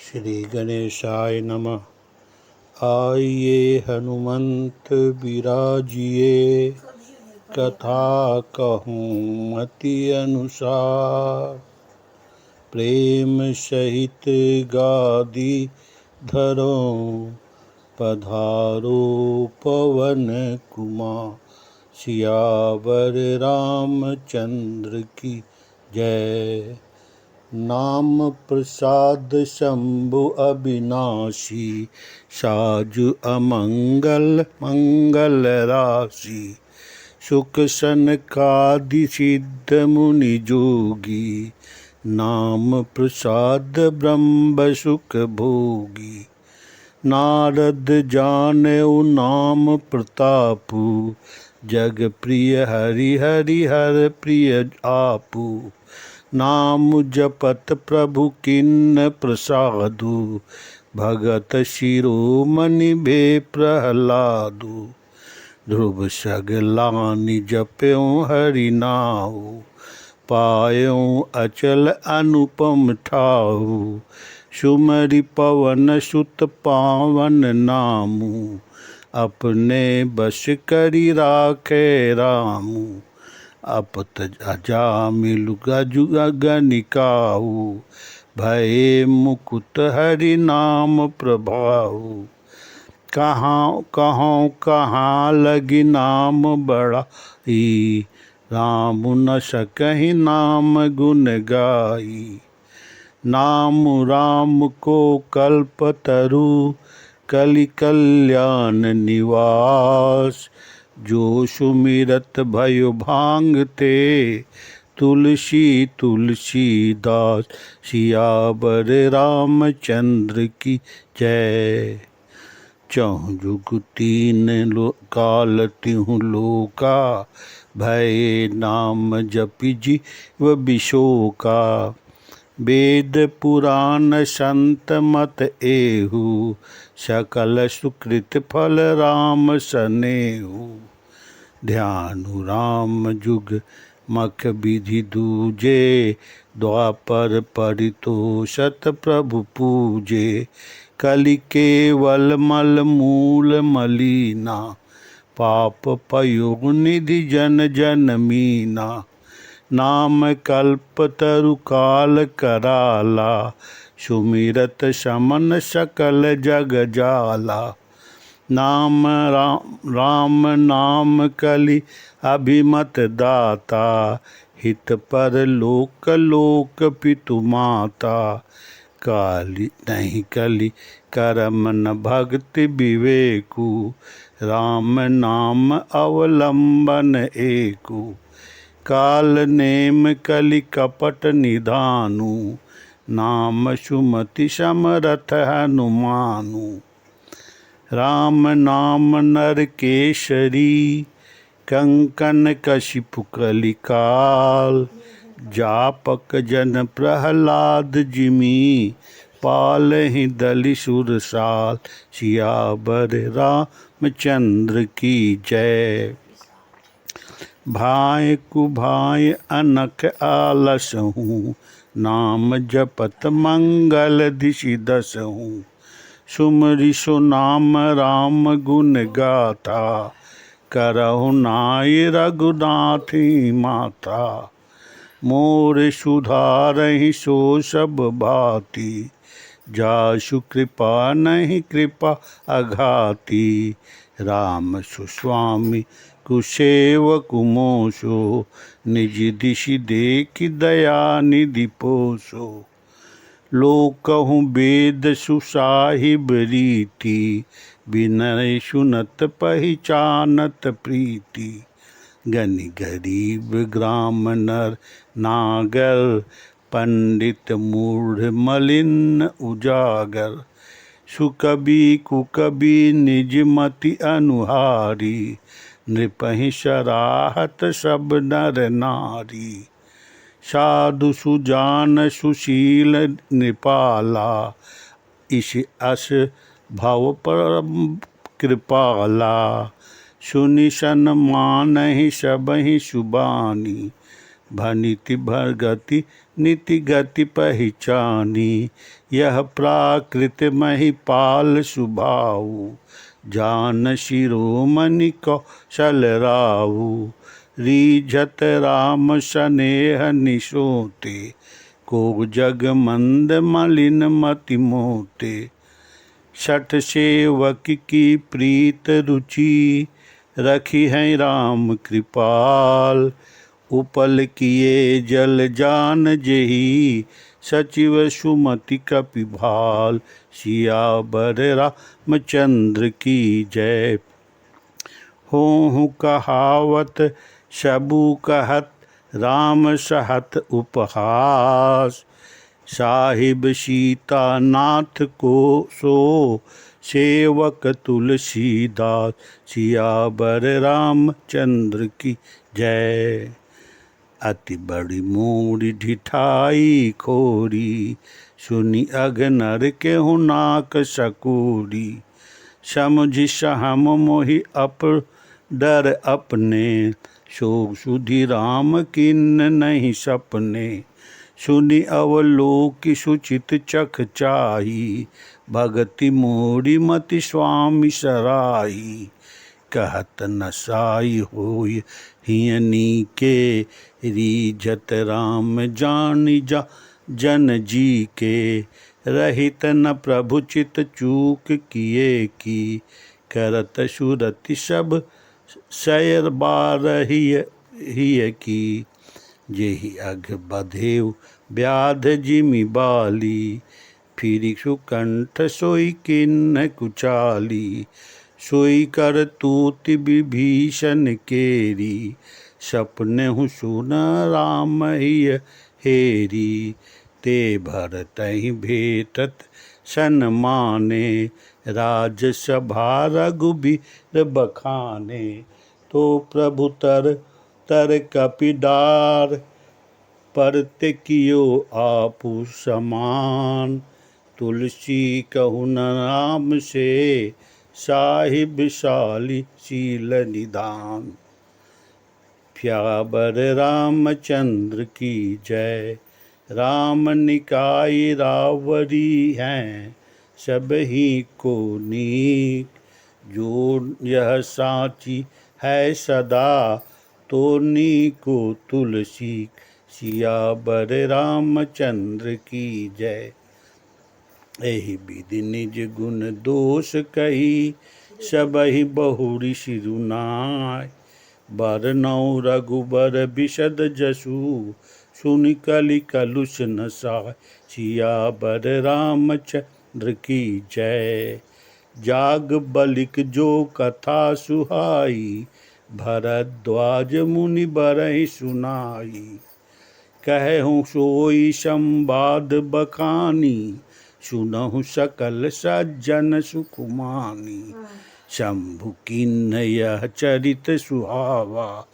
श्री गणेशाय नमः। आइए हनुमंत बिराजिए, कथा कहूँ मति अनुसार। प्रेम सहित गादी धरो, पधारो पवन कुमार। सियावर रामचंद्र की जय। नाम प्रसाद शंभु अविनाशी, साजु अमंगल मंगल राशि। सुख सनकादि सिद्ध मुनि जोगी, नाम प्रसाद ब्रह्म सुख भोगी। नारद जानेउ नाम प्रतापु, जग प्रिय हरि हरि हर प्रिय आपु। नाम जपत प्रभु किन्न प्रसादु, भगत शिरोमणि भे प्रहलादु। ध्रुव सगलानि जप्यों हरि नाउ, पायों अचल अनुपम ठाउ। सुमरि पवन सुत पावन नामु, अपने बस करि राखे रामु। अपत अजामिल गजु गनिकाऊ, भये मुकुट हरि नाम प्रभाऊ। कहाँ लगी नाम बड़ाई, राम न सकहि नाम गुण गाई। नाम राम को कल्पतरु, कलि कल्याण निवास। जो सुमिरत भयो भांगते, तुलसी तुलसीदास। सियावर रामचंद्र की जय। चहुँ जुग तीन काल तिहुँ लोका, भये नाम जपि जीव बिशोका। वेद पुराण संत मत एहु, सकल सुकृत फल राम सनेहु। ध्यानु राम जुग मख विधि दूजे, द्वापर परितोषत प्रभु पूजे। कलि केवल मल मूल मलीना, पाप पयो निधि जन जन मीना। नाम कल्पतरु काल कराला, सुमिरत समन सकल जग जाला। नाम राम नाम कलि अभिमत दाता, हित पर लोक लोक पितु माता। काली नहीं कलि करम न भक्ति विवेकु, राम नाम अवलंबन एकु। काल नेम कलि कपट निधानु, नाम सुमति समरथ हनुमानु। राम नाम नर केसरी, कंकन कशिपु कलि काल। जापक जन प्रहलाद जिमि, पालहि दलि सुरसाल। सियावर रामचंद्र की जय। भाय कुभाय अनक आलसहूँ, नाम जपत मंगल दिशि दसहूँ। सुमरि सुनाम राम गुण गाथा, करहु नाय रघुनाथी माथा। मोर सुधारहि सो सब भांति, जासु कृपा नहीं कृपा अघाती। राम सुस्वामी कुसेवकु मोसो, निज दिशि देखि दया निधि पोसो। लोकहु वेद सुसाहिब रीति, विनय सुनत पहिचानत प्रीति। गनि गरीब ग्राम नर नागर, पंडित मूढ़ मलिन उजागर। सुकवि कुकवि निज मति अनुहारी, नृपहि सराहत सब नर नारी। साधु सुजान सुशील नृपाला, इस अस भव परम कृपाला। सुनि सन्मानहि सबहि सुबानी, भनिति भगति नीति गति पहचानी, यह प्राकृत महिपाल सुभाऊ, जान शिरोमणि कौशल राऊ, रीझत राम स्नेह निशोते, को जग मंद मलिन मति मोते, छठ सेवक की प्रीत रुचि, रखी है राम कृपाल, उपल किए जल जान जेही, सचिव सुमति कपिभाल, सियावर रामचंद्र की जय। हो कहावत सबू कहत, राम सहत उपहास, साहिब सीता नाथ को सो, सेवक तुलसीदास, सियावर रामचंद्र की जय। अति बड़ी मूड़ी ढिठाई खोरी, सुनी अघनर केहु नाक सकूरी, समझि सहम मोहि अप डर अपने, शोक सुधि राम किन्न नहीं सपने, सुनि अवलोक सुचित चख चाही, भगति मोरी मति स्वामी सराही, कहत नसाई होय हियनी के, रीझत राम जानि जा जन जी के, रहित न प्रभु चित चूक किए की, करत सुरति सब सयर बारहिय की, जेहि अघ बधेव व्याध जिमि बाली, फिरि सुकंठ सोई किन्न कुचाली, सोई कर तूति विभीषण केरी, सपनेहु सुन राम हिय हेरी, ते भरतहि भेटत सन्माने, राजसभा रघुबीर बखाने, तो प्रभु तर तर कपिडार, परते कियो आपु समान, तुलसी कहु न राम से, साहिब साली शील निदान। फ्याबर रामचंद्र की जय। राम निकाय रावरी हैं, सब ही को नीक, जो यह साची है सदा, तो नीको तुलसी, सियावर रामचंद्र की जय। एहि विधि निज गुण दोष कही, सबहि बहुरी सिरुनाय, बरनौ रघुबर बिशद जसु, सुनि कलि कलुष न साय, सियावर रामचंद्र की जय। जाग बलिक जो कथा सुहाई, भरद्वाज मुनि बरहि सुनाई, कहूँ सोई संवाद बखानी, सुनहु सकल सज्जन सुकुमानी, शंभु किन्न यह चरित सुहावा,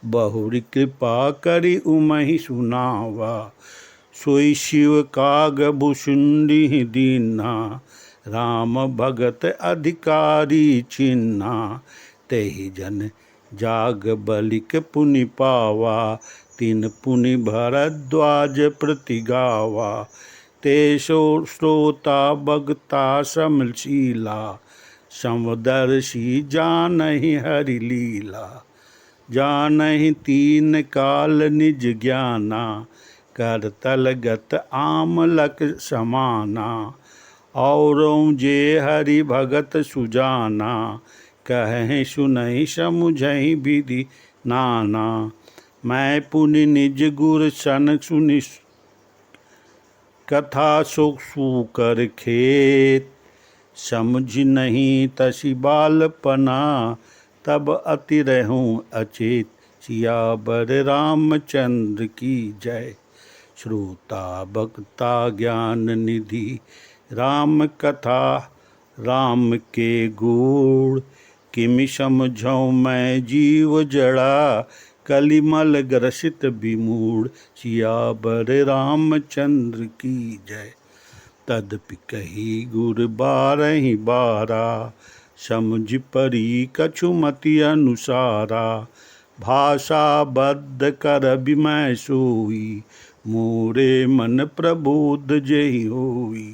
बहुरी कृपा करि उमहि सुनावा, सोई शिव काग भुसुंडी दीन्हा, राम भगत अधिकारी चिन्हा, तेहि जन जाग बलिक पुनि पावा, तिन पुनि भरद्वाज प्रति गावा, ते श्रोता भगता समशीला, समदर्शी जानहि हरि लीला, जानहि तीन काल निज ज्ञाना, करतल गत आमलक समाना, औरों जे हरि भगत सुजाना, कहें सुनहि समुझहि विधि नाना, मैं पुनि निज गुर सन सुनि, कथा सो कर खेत, समझ नहीं तसी बालपना, तब अति रहूं अचेत, सियावर रामचंद्र की जय। श्रोता भक्ता ज्ञान निधि, राम कथा राम के गुण, किमि समझौं मैं जीव जड़ा, कलिमल ग्रसित विमूढ़, सियावर रामचंद्र की जय। तदपि कही गुर बारहि बारा, समझ परी कछु मति अनुसारा, भाषा बद्ध कर मैं सोई, मोरे मन प्रबोध जेहि होई।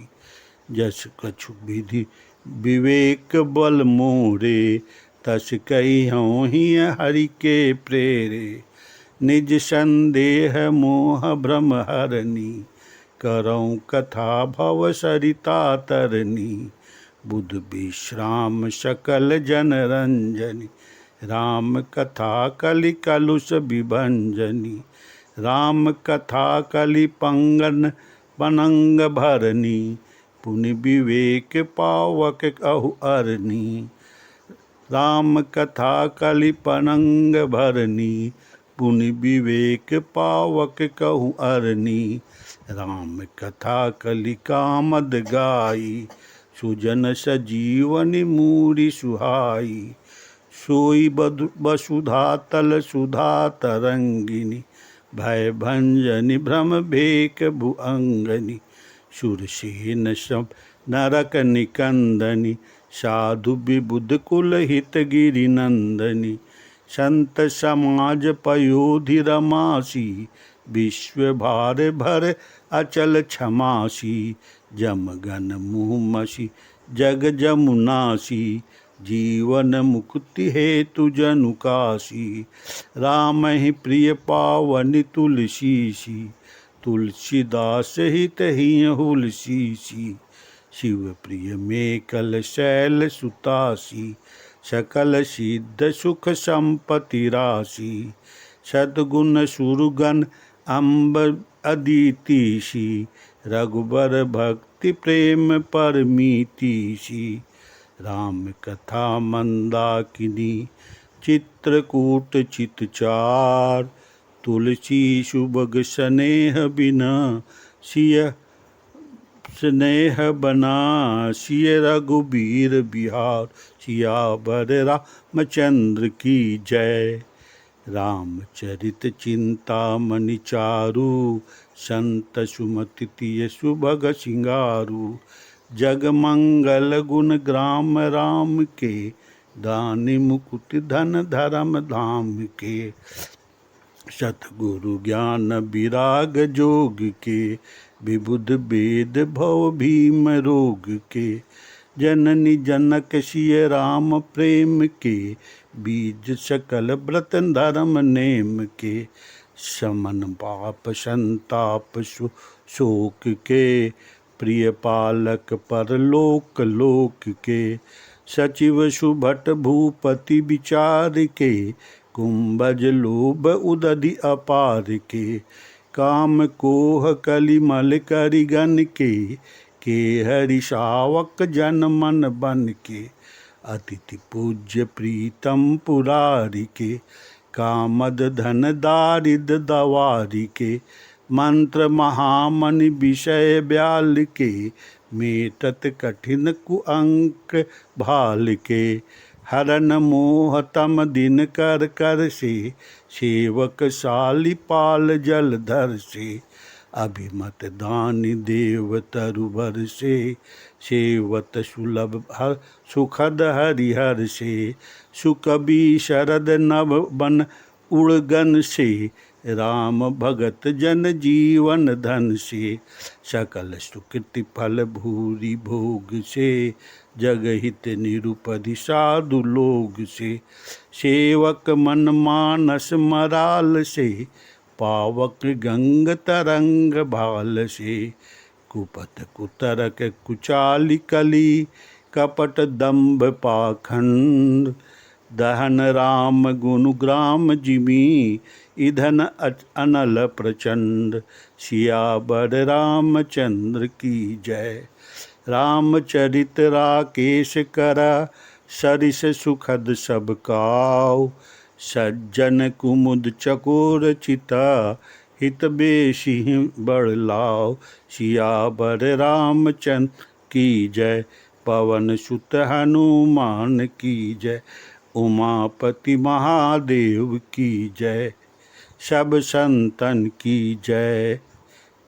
जस कछु विधि विवेक बल मोरे, तस कहिहूँ ही हरि के प्रेरे। निज संदेह मोह भ्रम हरनी, करऊँ कथा भव सरिता तरनी। बुध विश्राम सकल जन रंजनी, राम कथा कलि कलुष विभंजनी। राम कथा कलि पंगन पनंग भरनी, पुनि विवेक पावक कहु अरनी। राम कथा कलि पनंग भरनी, पुनि विवेक पावक कहु अरनी। राम कथा कलि कामद गाई, सुजन सजीवनि मूरि सुहाई। सोई वसुधा तल सुधा तरंगिनी, भय भंजनि भ्रम भेक भुअंगनि। सुरसेन सब नरक निकंदनी, साधु विबुध कुल हित गिरि नंदनी। संत समाज पयोधि रमासी, विश्व भार भर अचल क्षमासी। जमगन मुहमसी जग जमुनासी, जीवन मुक्ति हेतु जनु कासी। राम ही प्रिय पावनि तुलसीसी, तुलसीदास हित ही हुलसीसी। शिव प्रिय मेकल शैल सुतासी, सकल सिद्ध सुख संपत्ति राशि। सद्गुण सुरगन अम्ब अदितिसी, रघुबर भक्ति प्रेम परमीतिसी। राम कथा मंदाकिनी, चित्रकूट चितचार। तुलसी सुबग स्नेह बिना, सिय स्नेह बना। सिय रघुबीर बिहार, सियावर रामचंद्र की जय। रामचरित चिंतामणि चारु, संत सुमति तिय सुभग सिंगारू। जग मंगल गुण ग्राम राम के, दानि मुकुट धन धर्म धाम के। सतगुरु ज्ञान विराग जोग के, विबुध वेद भव भीम रोग के। जननी जनक सिय राम प्रेम के, बीज सकल व्रत धर्म नेम के। समन पाप संताप शोक के, प्रिय पालक परलोक लोक के। सचिव सुभट भूपति विचार के, कुंभज लोभ उदधि अपार के। काम कोह कलिमल करिगन के हरि शावक जन मन बन के। अतिथि पूज्य प्रीतम पुरारी के, कामद धन दारिद दवारी के। मंत्र महामनि विषय ब्याल के, मेटत कठिन कुअंक भाल के। हरन मोह तम दिन कर कर से, सेवक साली पाल जलधर से। अभिमत दानि देव तरुवर से, सेवत सुलभ सुखद हरिहर से। सुकबी शरद नभ बन उड़गन से, राम भगत जन जीवन धन से। सकल सुकृति फल भूरि भोग से, जगहित निरुपधि साधु लोग से। सेवक मन मानस मराल से, पावक गंग तरंग भाल से। कुपथ कुतरक कुचाली कली, कपट दंभ पाखंड। दहन राम गुण ग्राम जिमी, इधन अनल प्रचंड। सियावर रामचंद्र की जय। रामचरित राकेश करा, सरिस सुखद सब काऊ। सज्जन कुमुद चकोर चिता, हित बेसी बड़ लाओ। सियावर रामचंद्र की जय, पवन सुत हनुमान की जय। उमापति महादेव की जय, सब संतन की जय।